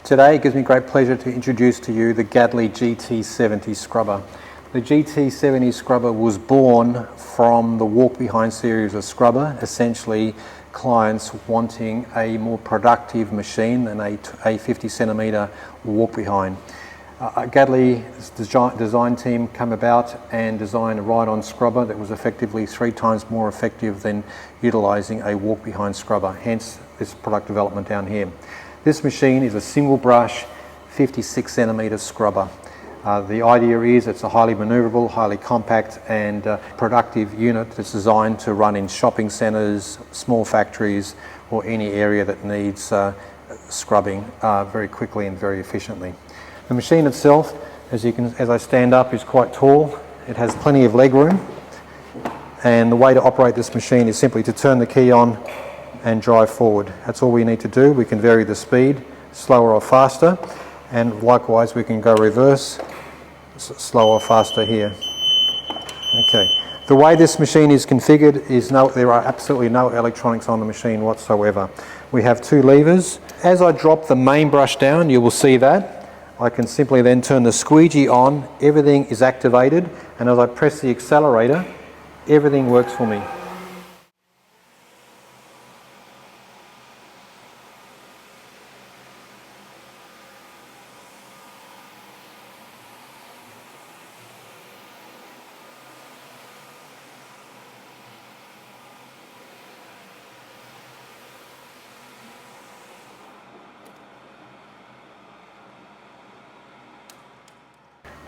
Today it gives me great pleasure to introduce to you the Gadlee GT70 scrubber. The GT70 scrubber was born from the walk-behind series of scrubber, essentially clients wanting a more productive machine than a 50cm walk-behind. Gadlee's design team came about and designed a ride-on scrubber that was effectively 3 times more effective than utilising a walk-behind scrubber, hence this product development down here. This machine is a single brush 56cm scrubber. The idea is it's a highly manoeuvrable, highly compact and productive unit that's designed to run in shopping centres, small factories or any area that needs scrubbing very quickly and very efficiently. The machine itself, as I stand up, is quite tall. It has plenty of leg room, and the way to operate this machine is simply to turn the key on and drive forward. That's all we need to do. We can vary the speed, slower or faster, and likewise we can go reverse, slower or faster here. Okay. The way this machine is configured is there are absolutely no electronics on the machine whatsoever. We have 2 levers. As I drop the main brush down, you will see that. I can simply then turn the squeegee on, everything is activated, and as I press the accelerator, everything works for me.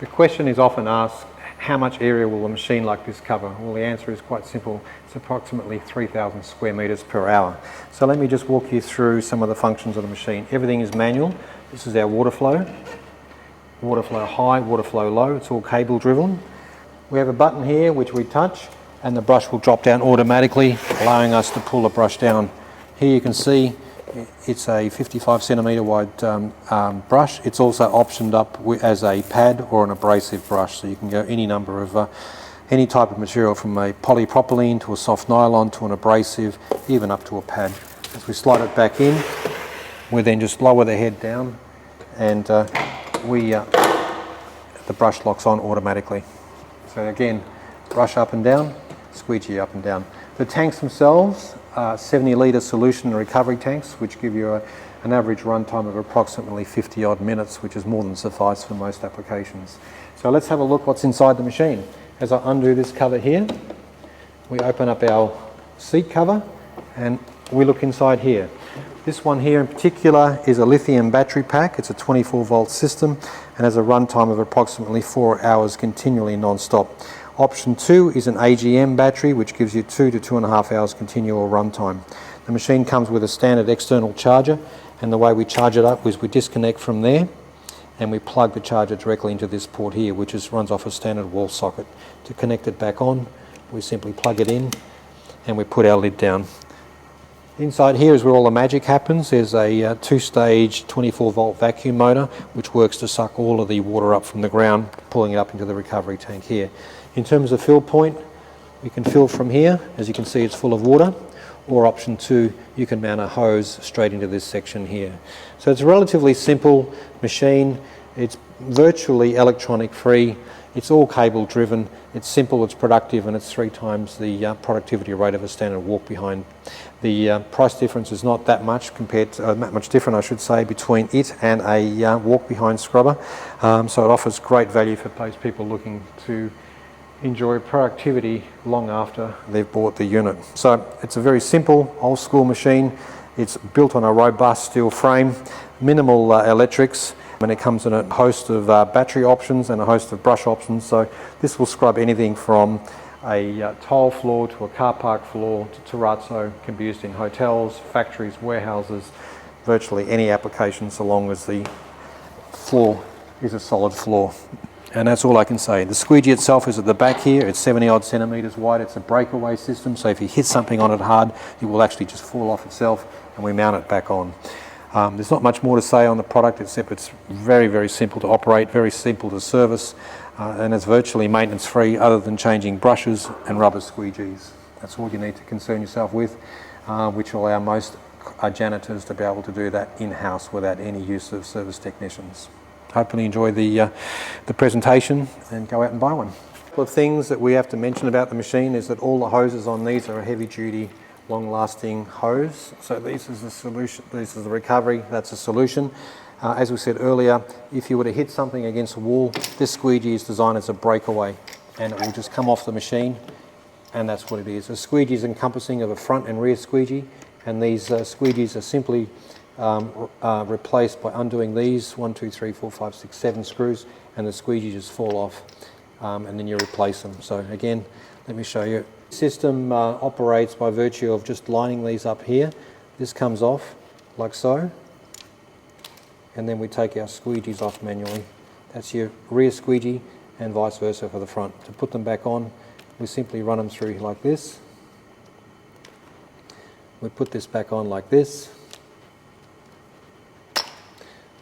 The question is often asked, how much area will a machine like this cover? Well, the answer is quite simple. It's approximately 3,000 square metres per hour. So let me just walk you through some of the functions of the machine. Everything is manual. This is our water flow high, water flow low. It's all cable driven. We have a button here which we touch and the brush will drop down automatically, allowing us to pull the brush down. Here you can see it's a 55cm wide brush. It's also optioned up as a pad or an abrasive brush, so you can go any number of any type of material, from a polypropylene to a soft nylon to an abrasive, even up to a pad. As we slide it back in, we then just lower the head down and the brush locks on automatically. So again, brush up and down, squeegee up and down. The tanks themselves are 70-litre solution recovery tanks, which give you an average run time of approximately 50 odd minutes, which is more than suffice for most applications. So let's have a look what's inside the machine. As I undo this cover here, we open up our seat cover and we look inside here. This one here in particular is a lithium battery pack. It's a 24-volt system and has a run time of approximately 4 hours continually non-stop. Option 2 is an AGM battery, which gives you 2 to 2.5 hours continual runtime. The machine comes with a standard external charger, and the way we charge it up is we disconnect from there and we plug the charger directly into this port here, which runs off a standard wall socket. To connect it back on, we simply plug it in and we put our lid down. Inside here is where all the magic happens. There's a 2-stage 24-volt vacuum motor which works to suck all of the water up from the ground, pulling it up into the recovery tank here. In terms of fill point, we can fill from here. As you can see, it's full of water. Or option 2, you can mount a hose straight into this section here. So it's a relatively simple machine. It's virtually electronic free. It's all cable driven. It's simple, it's productive, and it's 3 times the productivity rate of a standard walk behind. The price difference is not that much much different, I should say, between it and a walk behind scrubber. So it offers great value for those people looking to enjoy productivity long after they've bought the unit. So it's a very simple, old school machine. It's built on a robust steel frame, minimal electrics, and it comes in a host of battery options and a host of brush options. So this will scrub anything from a tile floor to a car park floor to terrazzo. Can be used in hotels, factories, warehouses, virtually any application, so long as the floor is a solid floor. And that's all I can say. The squeegee itself is at the back here. It's 70 odd centimetres wide. It's a breakaway system, so if you hit something on it hard, it will actually just fall off itself and we mount it back on. There's not much more to say on the product, except it's very, very simple to operate, very simple to service, and it's virtually maintenance free other than changing brushes and rubber squeegees. That's all you need to concern yourself with, which will allow most janitors to be able to do that in-house without any use of service technicians. Hopefully enjoy the presentation and go out and buy one. A couple of things that we have to mention about the machine is that all the hoses on these are a heavy-duty, long-lasting hose. So this is the solution, this is the recovery, that's a solution. As we said earlier, if you were to hit something against a wall, this squeegee is designed as a breakaway and it will just come off the machine, and that's what it is. A squeegee is encompassing of a front and rear squeegee, and these squeegees are simply replaced by undoing these 1, 2, 3, 4, 5, 6, 7 screws, and the squeegee just fall off, and then you replace them. So again, let me show you. The system operates by virtue of just lining these up here. This comes off like so, and then we take our squeegees off manually. That's your rear squeegee and vice versa for the front. To put them back on, we simply run them through like this. We put this back on like this.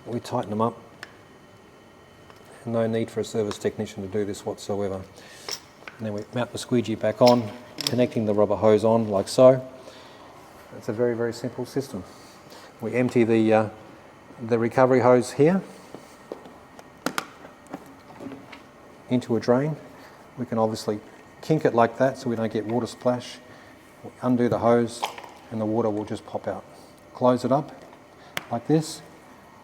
We tighten them up. No need for a service technician to do this whatsoever. And then we mount the squeegee back on, connecting the rubber hose on like so. It's a very, very simple system. We empty the recovery hose here into a drain. We can obviously kink it like that so we don't get water splash. We undo the hose and the water will just pop out. Close it up like this,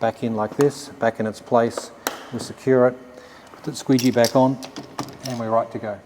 back in like this, back in its place. We secure it, put the squeegee back on, and we're right to go.